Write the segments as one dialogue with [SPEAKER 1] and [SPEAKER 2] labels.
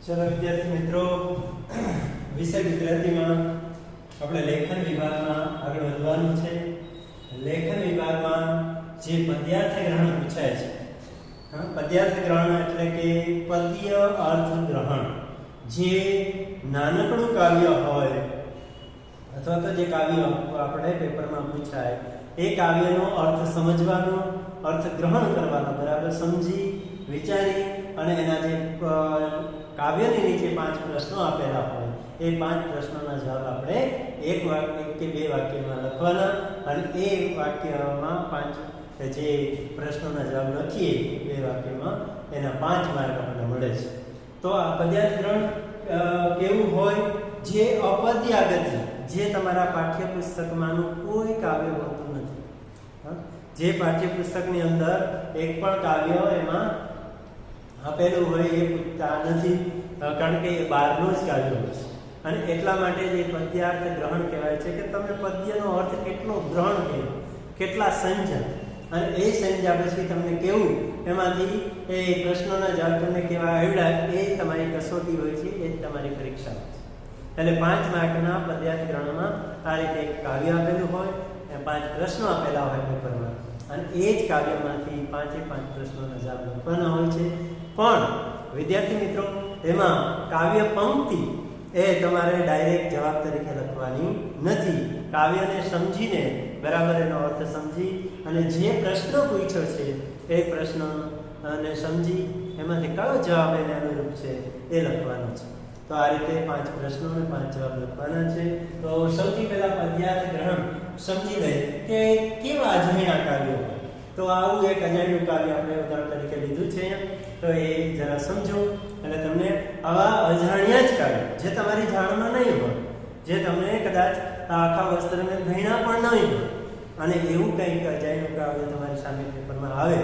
[SPEAKER 1] चलो विद्यार्थी मित्रों विषय गुजराती में આપણે લેખન વિભાગમાં આગળ વધવાનું છે। લેખન વિભાગમાં જે પદ્યાર્થ ગ્રહણ પૂછાય છે, પદ્યાર્થ ગ્રહણ એટલે કે પદ્ય અર્થ ગ્રહણ। જે નાનકડું કાવ્ય હોય અથવા તો જે કાવ્ય આપણે પેપરમાં પૂછાય એ કાવ્યનો અર્થ સમજવાનો, અર્થ ગ્રહણ કરવાનો, બરાબર સમજી વિચારી અને એના જે કાવ્યની નીચે 5 પ્રશ્નો આપેલા હોય એ 5 પ્રશ્નોના જવાબ આપણે એક કે બે વાક્યમાં લખવાના અને એ વાક્યમાં 5 જે પ્રશ્નોના જવાબ લખીએ બે વાક્યમાં એના 5 માર્ક આપણને મળે છે। તો આ પદ્યાર્થ ગ્રહણ કેવું હોય? જે અપદ્યાગત, જે તમારા પાઠ્યપુસ્તકમાંનું કોઈ કાવ્ય હોતું નથી, જે પાઠ્યપુસ્તકની અંદર એક પણ કાવ્ય એમાં આપેલું હોય એ પૂછતા નથી, કારણ કે એ બહારનું જ કાવ્ય હોય છે। અને એટલા માટે જે પદ્યાર્થ ગ્રહણ કહેવાય છે કે તમે પદ્યનો અર્થ કેટલો ગ્રહણ કર્યો, કેટલા સમજ્યા, અને એ સમજ્યા પછી તમને કેવું એમાંથી એ પ્રશ્નોના જવાબ તમને કેવા આવડ્યા એ તમારી કસોટી હોય છે, એ જ તમારી પરીક્ષા હોય છે। એટલે 5 માર્કના પદ્યાર્થ ગ્રહણમાં આ રીતે એક કાવ્ય આપેલું હોય, 5 પ્રશ્નો આપેલા હોય પેપરમાં, અને એ જ કાવ્યમાંથી 5 પ્રશ્નોના જવાબ લખવાના હોય છે। પણ વિદ્યાર્થી મિત્રો એમાં કાવ્ય પંક્તિ એ તમારે ડાયરેક્ટ જવાબ તરીકે લખવાની નથી। કાવ્યને સમજીને, બરાબર એનો અર્થ સમજી અને જે પ્રશ્ન પૂછ્યો છે એ પ્રશ્નને સમજી એમાંથી કયો જવાબ એને અનુરૂપ છે એ લખવાનો છે। તો આ રીતે 5 પ્રશ્નો અને 5 જવાબ લખવાના છે। તો સૌથી પહેલા પદ્યાર્થ ગ્રહણ સમજી લઈએ કે કેવા અજાણ્યા કાવ્યો હોય। તો આવું એક અજાણ્યું કાવ્ય આપણે ઉદાહરણ તરીકે લીધું છે, તો એ જરા સમજો અને તમને આવા અજાણ્યા જ કાવ્ય જે તમારી જાણમાં નહીં હોય, જે તમને કદાચ આખા વસ્ત્રને ભણ્યા પણ નહીં હોય, અને એવું કંઈક અજાણ્યું કાવ્ય તમારી સામે પેપરમાં આવે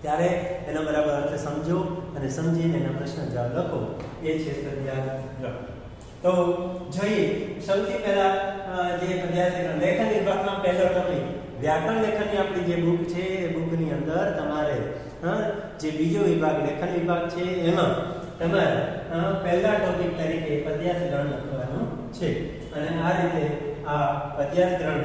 [SPEAKER 1] ત્યારે એનો બરાબર અર્થ સમજો અને સમજીને એના પ્રશ્ન જવાબ લખો, એ છે પદ્યાર્થ ગ્રહણ। તો જોઈએ સૌથી પહેલા જે પદ્યાર્થ ગ્રહણ લેખન વિભાગમાં પહેલો ટોપિક વ્યાકરણ લેખનની આપણી જે બુક છે એ બુકની અંદર તમારે જે બીજો વિભાગ લેખન વિભાગ છે એમાં તમારે પહેલા ટોપિક તરીકે પદ્યાર્થ ગ્રહણ લખવાનું છે। અને આ રીતે આ પદ્યાર્થ ગ્રહણ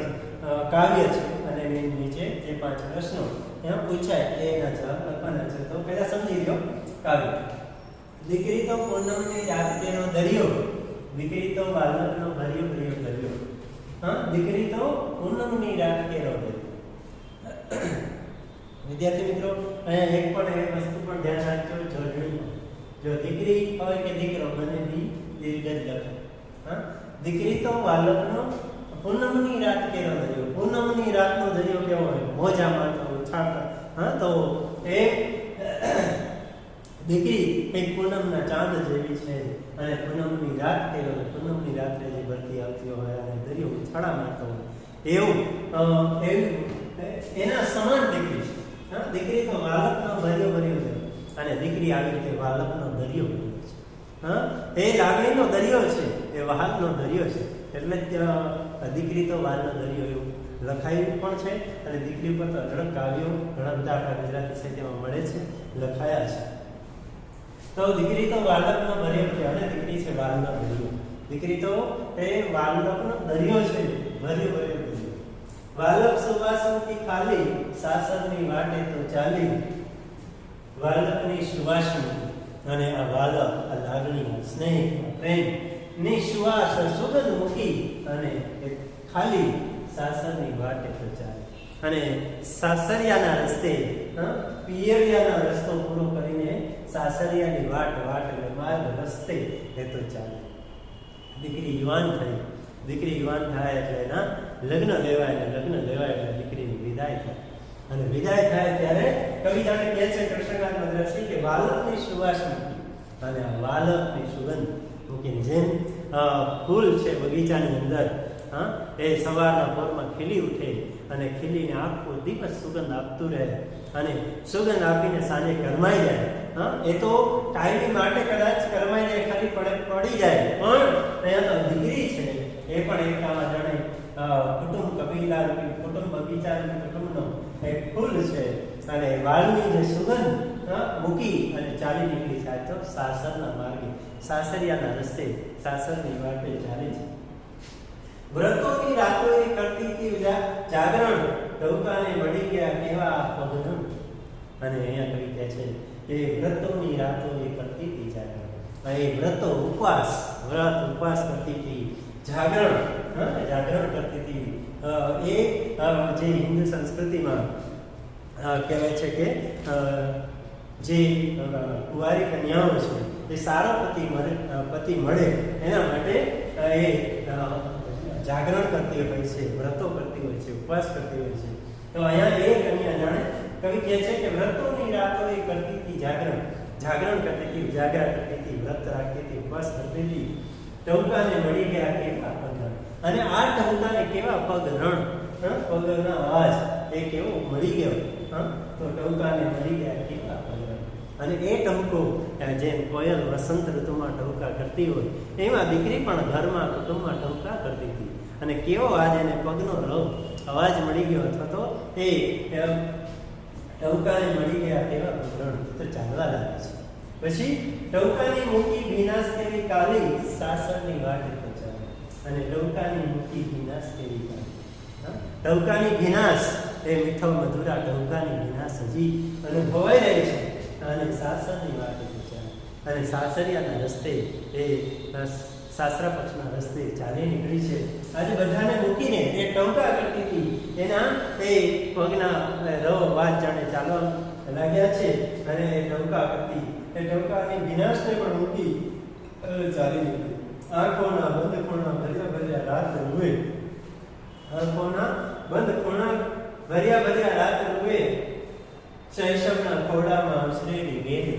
[SPEAKER 1] કાવ્ય છે અને એની નીચે જે 5 પ્રશ્નો એમાં પૂછાય એના જવાબ લખવાના છે। તો પહેલા સમજી લો કાવ્ય। દીકરી તો પૂનમની રાતનો દરિયો, દીકરી તો વાલકનો ભર્યો ભર્યો દરિયો, દીકરી તો પૂનમની રાત કેરો દરિયો। વિદ્યાર્થી મિત્રો અહીંયા એક પણ એ વસ્તુ પણ ધ્યાન રાખજો, જોડણી જો દીકરી હોય કે દીકરો બંને દીર્ઘ જ લખે। દીકરી તો વાલકનો પૂનમની રાત કેરો દરિયો, પૂનમની રાતનો દરિયો કેવો હોય? મોજા મારતો ઉછાળતા, તો એ દીકરી એક પૂનમના ચાંદ જેવી છે અને પૂનમની રાત કેવો, પૂનમની રાત્રે જે ભરતી આવતી હોય અને દરિયો ઉછાળા મારતો હોય એવું એના સમાન દીકરી છે। દીકરી તો વાલકનો ભર્યો ભર્યો છે અને દીકરી આવી રીતે વાલકનો દરિયો ભર્યો છે। એ લાગણીનો દરિયો છે, એ વહાલનો દરિયો છે, એટલે જ દીકરી તો વાલનો દરિયો એવું લખાયું પણ છે। અને દીકરી ઉપર તો અઢળક કાવ્યો ઘણા બધા આપણા ગુજરાતી સાહિત્યમાં મળે છે, લખાયા છે। તો દીકરી તો વાલકનો ભર્યો છે અને દીકરી છે વાલનો દરિયો। દીકરી તો એ વાલકનો દરિયો છે, ભર્યો ભર્યો દરિયો। વાલક સુવાસનથી ખાલી, સાસરની વાટે તો ચાલી, વાલકની સુવાસની અને આ વાલક આ લાગણી, સ્નેહ, પ્રેમ ની સુવાસ સુગંધ મૂકી અને ખાલી સાસરની વાટે તો ચાલી, અને સાસરિયાના રસ્તે, પિયરિયાના રસ્તો પૂરો કરીને સાસરિયાની વાટ એટલે માર્ગ રસ્તે એ તો ચાલી। દીકરી યુવાન થઈ, દીકરી યુવાન થાય એટલે એના લગ્ન લેવાય, અને લગ્ન લેવાય એટલે દીકરીની વિદાય થાય, અને વિદાય થાય ત્યારે કવિતાને કહે છે કૃષ્ણકાંત મદ્રાસી કે વાલકની સુવાસ મૂકી અને આ વાલકની સુગંધ મૂકીને, જેમ ફૂલ છે બગીચાની અંદર, એ સવારના પોરમાં ખીલી ઉઠે અને ખીલીને આખો દિવસ સુગંધ આપતું રહે અને સુગંધ આપીને સાંજે કરમાઈ જાય, એ તો ટાઈમ માટે કદાચ કરમાઈ જાય, ખરી પડી જાય, પણ અહીંયા તો દીકરી છે એ પણ એક આમાં જાણે કુટુંબ કબીલા રૂપી, કુટુંબ બગીચા રૂપી કુટુંબનો એક ફૂલ છે, અને વાલની જે સુગંધ મૂકી અને ચાલી નીકળી જાય તો સાસરના માર્ગે, સાસરિયાના રસ્તે, સાસરની વાટે ચાલી છે. વ્રતોની રાતોએ કરતી હતી જાગરણ, ટહુકાને મળી ગયા કેવા પગરણ. અને અહીંયા કવિ કહે છે કે વ્રતોની રાતોએ કરતી હતી જાગરણ. એ વ્રતો ઉપવાસ, વ્રત ઉપવાસ કરતી હતી, જાગરણ જાગરણ કરતી હતી. એ જે હિન્દુ સંસ્કૃતિમાં કહેવાય છે કે જે કુંવારી કન્યાઓ છે એ સારો પતિ મળે એના માટે એ જાગરણ કરતી હોય છે, વ્રતો કરતી હોય છે, ઉપવાસ કરતી હોય છે. તો અહીંયા એ કન્યા જાણે કવિ કહે છે કે વ્રતોની રાતો એ કરતી હતી જાગરણ, જાગરણ કરતી હતી, ઉજાગરા કરતી હતી, વ્રત રાખતી હતી, ઉપવાસ કરતી હતી. ટહુકાને મળી ગયા કેવા પગરણ. અને આ ટહુકાને કેવા પગરણ, પગનો અવાજ એ કેવો મળી ગયો. તો ટહુકાને મળી ગયા કેવા પગરણ. અને એ ટહુકો જેમ કોયલ વસંત ઋતુમાં ટહુકા કરતી હોય એમાં દીકરી પણ ઘરમાં કુટુંબમાં ટહુકા કરતી હતી. અને કેવો આજ એને પગનો અવાજ મળી ગયો અથવા તો એ ટહુકાને મળી ગયા કેવા પગરણ તો ચાલવા લાગે છે. પછી ટહુકાની મૂકી વિનાશ કેવી કાલી, સાસરની વાટે તો ચાલે. અને ટહુકાની મૂકી વિનાશ કેવી કાલી, ટહુકાની વિનાશ એ મીઠો મધુરા ટહુકાની વિનાશ હજી અનુભવાઈ રહી છે. અને સાસરની વાટે તો ચાલે. અને સાસરિયાના રસ્તે એ સાસરા પક્ષના રસ્તે ચાલી નીકળી છે. આજે બધાને મૂકીને એ ટહુકા કરતી હતી, એના એ પગના વાત જાણે ચાલવા લાગ્યા છે. અને એ ટહુકા કરતી, એ ટહુકાની વિનાશને પણ મૂકી ચાલી નીકળી. આંખોના બંધ ખૂણા ભર્યા ભર્યા રાત રૂએ, આંખોના બંધ ખૂણા ભર્યા ભર્યા રાત રૂએ, શૈશવના ખોડામાં ઉછરેલી વેલ.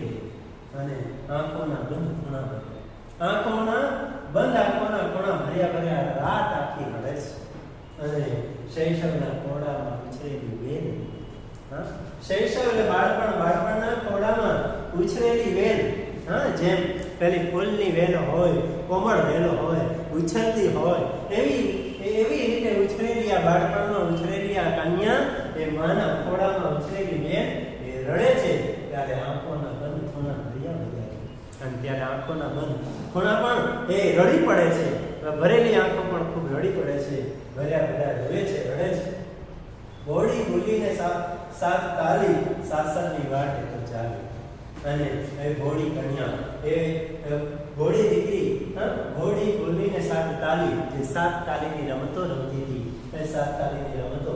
[SPEAKER 1] અને આંખોના બંધ ખૂણા આંખોના ખૂણા ભર્યા ભર્યા રાત આખી રડે છે. અને શૈશવના ખોડામાં ઉછરેલી વેલ. શૈશવ એટલે બાળપણ, બાળપણના ખોડામાં ઉછરેલી વેલ. જેમ પેલી ફૂલની વેલ હોય, કોમળ વેલ હોય, ઉછળતી હોય, એવી રીતે ઉછરેલી આ બાળપણમાં ઉછરેલી આ કન્યા એ માના ખોડામાં ઉછરેલી વેલ એ રડે છે. ત્યારે આંખોના બંધ ખૂણા ભર્યા ભર્યા. અને ત્યારે આંખોના બંધ ખૂણા પણ એ રડી પડે છે. ભરેલી આંખો પણ ખૂબ રડી પડે છે, ભર્યા ભર્યા રોવે છે, રડે છે. ઘોડી ભૂલીને સાત તાલી, સાસરની વાટે તો ચાલી. અને એ ઘોડી કન્યા, એ ઘોડી દીકરી, ઘોડી ભૂલીને સાત તાલી, જે સાત તાલીની રમતો રમતી હતી, એ સાત તાલીની રમતો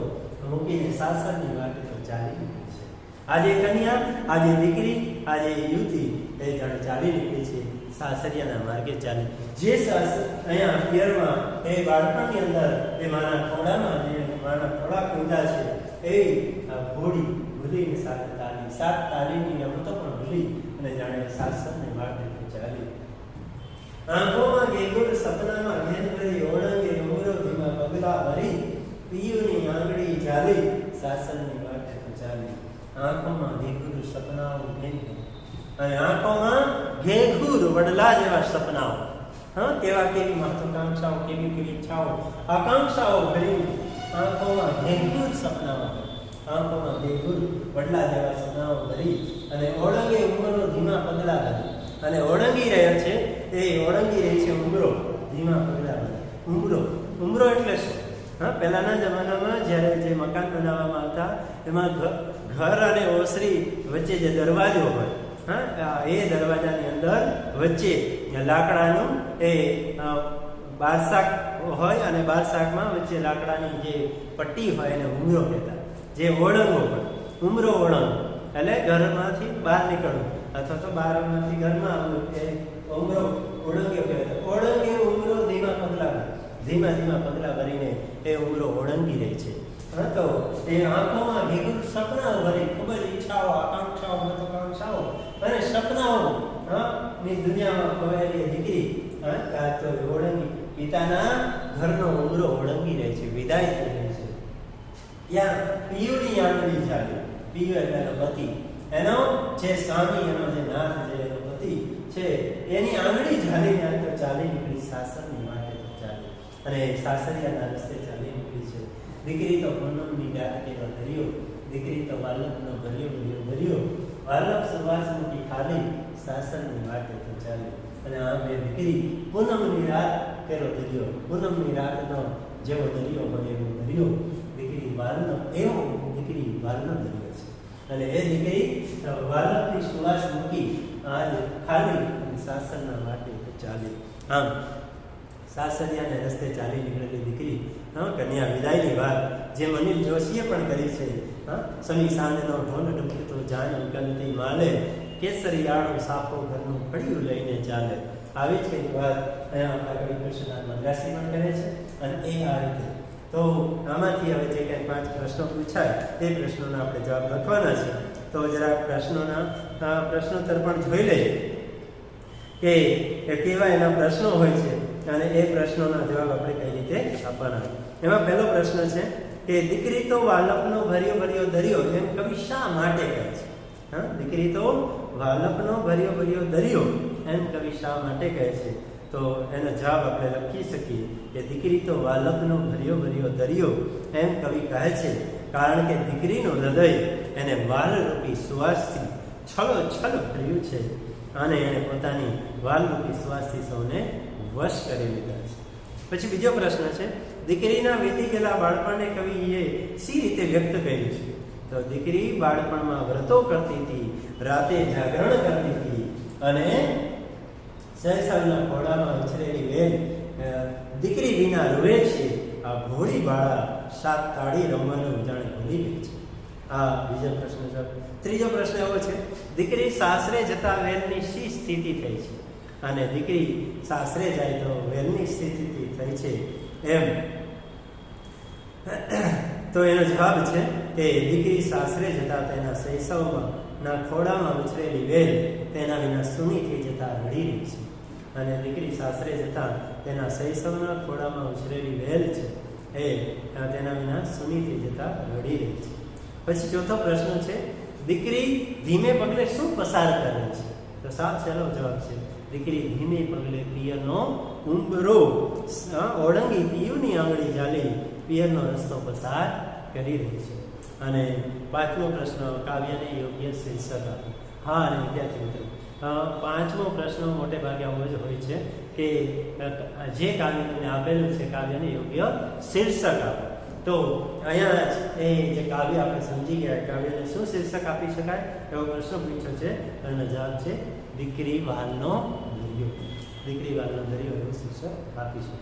[SPEAKER 1] મૂકીને સાસરની વાટે તો ચાલી નીકળી છે. આજે કન્યા, આજે દીકરી, આજે યુવતી એ જાણે ચાલી નીકળી છે સાસરિયાના માર્ગે ચાલી. જે અહીંયા પિયરમાં એ બાળપણની અંદર એ માના ખોડામાં જે માના ખોડા કૂદા છે એ ઘોડી ભૂલીને સાત તાલીની રમતો પણ ભૂલી અને જાણે સાસરને વાટે ચાલી. આંખોમાં ગેગુર, સપનામાં ઘેન ભરી, ઓળંગે ઉમરો ધીમા પગલા ભરી, પિયુની આંગળી ઝાલી, સાસરની વાટે ચાલી. આંખોમાં ઘેઘુર સપનાઓ ઘેન ભરી. અને આંખોમાં ઘેઘુર વડલા જેવા સપનાઓ, કેવા કેવી મહત્વાકાંક્ષાઓ, કેવી કેવી ઈચ્છાઓ, આકાંક્ષાઓ ભરી આંખોમાં ઘેઘુર સપનાઓ, આંખોમાં ઘેઘુર વડલા જેવા સપનાઓ ભરી. અને ઓળંગે ઉમરો ધીમા પગલા ભરી. અને ઓળંગી રહ્યા છે, એ ઓળંગી રહી છે ઉમરો ધીમા પગલા ભરી. ઉમરો એટલે શું? પહેલાના જમાનામાં જ્યારે જે મકાન બનાવવામાં આવતા એમાં ઘર અને ઓસરી વચ્ચે જે દરવાજો હોય, એ દરવાજાની અંદર વચ્ચે લાકડાનું એ બારશાક હોય અને બારશાકમાં વચ્ચે લાકડાની જે પટ્ટી હોય એને ઉમરો કહેતા. જે ઓળંગો હોય, ઉમરો ઓળંગ એટલે ઘરમાંથી બહાર નીકળવું અથવા તો બહારમાંથી ઘરમાં આવવું એ ઉમરો ઓળંગ્યો કહેવાય. ઓળંગે ઉમરો ધીમા પગલા ભરીને એ ઉમરો ઓળંગી રહી છે. તો એ આંખોમાં ઘેઘુર સપનાઓ ભરી, ખૂબ જ ઈચ્છાઓ, આકાંક્ષાઓ, મહત્વાકાંક્ષાઓ અને સપનાઓ ની દુનિયામાં ખોવાયેલી દીકરી તો ઓળંગી પિતાના ઘરનો ઉમરો ઓળંગી રહે છે, વિદાય થઈ રહી છે. ત્યાં પિયુની આંગળી ઝાલી. પિયુ એટલે એનો પતિ, એનો જે સ્વામી, એનો જે નાથ, જે એનો પતિ છે એની આંગળી ઝાલીને તો ચાલી નીકળી સાસરની વાટે તો ચાલી. અને સાસરિયાના રસ્તે ચાલી નીકળી છે. દીકરી તો પૂનમની રાત કેવા ધર્યો, દીકરી તો બાલકનો ભર્યો વાલ્લભ સુવાસમુખી ખાલી સાસણની વાટે તો ચાલે. અને આમ એ દીકરી પૂનમની રાત તેરો દરિયો, પૂનમની રાતનો જેવો દરિયો હોય એવો દરિયો દીકરી વાલનો, એવો દીકરી વાલનો દરિયો છે. અને એ દીકરી વાલ્લભની સુવાસ મૂકી આજ ખાલી અને સાસણના વાટે તો ચાલે. આમ સાસરિયાને રસ્તે ચાલી નીકળેલી દીકરી કન્યા વિદાયની વાત જે અનિલ જોશીએ પણ કરી છે. સમી સાંજનો ઢોલ ડૂબતો જાન ગલતી માલે, કેસરિયાળો સાફો ઘરનું ફળિયું લઈને ચાલે. આવી જ કંઈક વાત અહીંયા આપણા કવિ કૃષ્ણનાથ મદ્રાસી પણ કરે છે. અને એ આ રીતે તો આમાંથી હવે જે કંઈ 5 પ્રશ્નો પૂછાય એ પ્રશ્નોના આપણે જવાબ લખવાના છે. તો જરા પ્રશ્નોત્તર પણ જોઈ લઈએ કે કેવા એના પ્રશ્નો હોય છે અને એ પ્રશ્નોના જવાબ આપણે કઈ રીતે આપવાના. એમાં પહેલો પ્રશ્ન છે કે દીકરી તો વાલ્લભનો ભર્યો ભર્યો દરિયો એમ કવિ શા માટે કહે છે? દીકરી તો વાલ્લભનો ભર્યો ભર્યો દરિયો એમ કવિ શા માટે કહે છે? તો એનો જવાબ આપણે લખી શકીએ કે દીકરી તો વાલ્લભનો ભર્યો ભર્યો દરિયો એમ કવિ કહે છે કારણ કે દીકરીનું હૃદય એને વાલરૂપી સુવાસથી છલોછલ ભર્યું છે અને એણે પોતાની વાલરૂપી સુવાસથી સૌને વશ કરી લીધા છે. પછી બીજો પ્રશ્ન છે દીકરીના વીતી ગયેલા બાળપણને કવિએ સી રીતે વ્યક્ત કર્યું છે? તો દીકરી બાળપણમાં વ્રતો કરતી હતી, રાતે જાગરણ કરતી હતી અને શૈશવના ખોળામાં ઉછરેલી વેલ દીકરી વિના રોવે છે. આ ભોળી બાળા સાત તાળી રમવાનું જાણે ભૂલી ગઈ છે. આ બીજો પ્રશ્ન છે. ત્રીજો પ્રશ્ન એવો છે દીકરી સાસરે જતા વેલની શી સ્થિતિ થઈ છે? અને દીકરી સાસરે જાય તો વેલની સ્થિતિ થઈ છે એમ. તો એનો જવાબ છે કે દીકરી સાસરે જતા તેના શૈશવમાં ના ખોળામાં ઉછરેલી વેલ તેના વિના સૂની થઈ જતા રડી રહી છે. અને દીકરી સાસરે જતા તેના શૈશવના ખોળામાં ઉછરેલી વેલ છે એ તેના વિના સૂની થઈ જતા રડી રહી છે. પછી ચોથો પ્રશ્ન છે દીકરી ધીમે પગલે શું પસાર કરે છે? તો સાત સહેલો જવાબ છે દીકરી ધીમે પગલે પિયરનો ઉંબરો ઓળંગી પિયુની આંગળી ચાલી પિયરનો રસ્તો પસાર કરી રહી છે. અને પાંચમો પ્રશ્ન કાવ્યને યોગ્ય શીર્ષક આપો. હા, અને વિદ્યાર્થી મિત્રો પાંચમો પ્રશ્ન મોટે ભાગે આવો જ હોય છે કે જે કાવ્ય તમને આપેલું છે કાવ્યને યોગ્ય શીર્ષક આપો. તો અહીંયા એ જે કાવ્ય આપણે સમજી ગયા કાવ્યને શું શીર્ષક આપી શકાય એવો પ્રશ્ન પૂછ્યો છે. એનો જવાબ છે દીકરી વાલનો દરિયો. દીકરી વાલનો દરિયો એવું શીર્ષક આપીશું.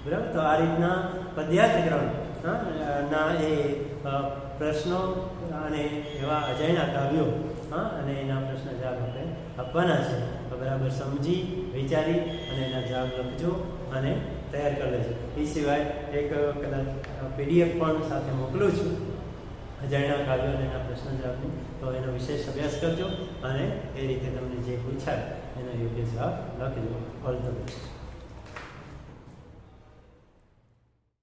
[SPEAKER 1] બરાબર. તો આ રીતના પદ્યાર્થક્રમ ના એ પ્રશ્નો અને એવા અજાણ્યા કાવ્યો અને એના પ્રશ્ન જવાબ આપણે આપવાના છે. તો બરાબર સમજી વિચારી અને એના જવાબ લખજો અને તૈયાર કરી લેજો. એ સિવાય એક કદાચ PDF પણ સાથે મોકલું છું અજાણ્યા કાવ્યો અને એના પ્રશ્ન જવાબની. તો એનો વિશેષ અભ્યાસ કરજો અને એ રીતે તમને જે પૂછાય એનો યોગ્ય જવાબ લખજો. All the best.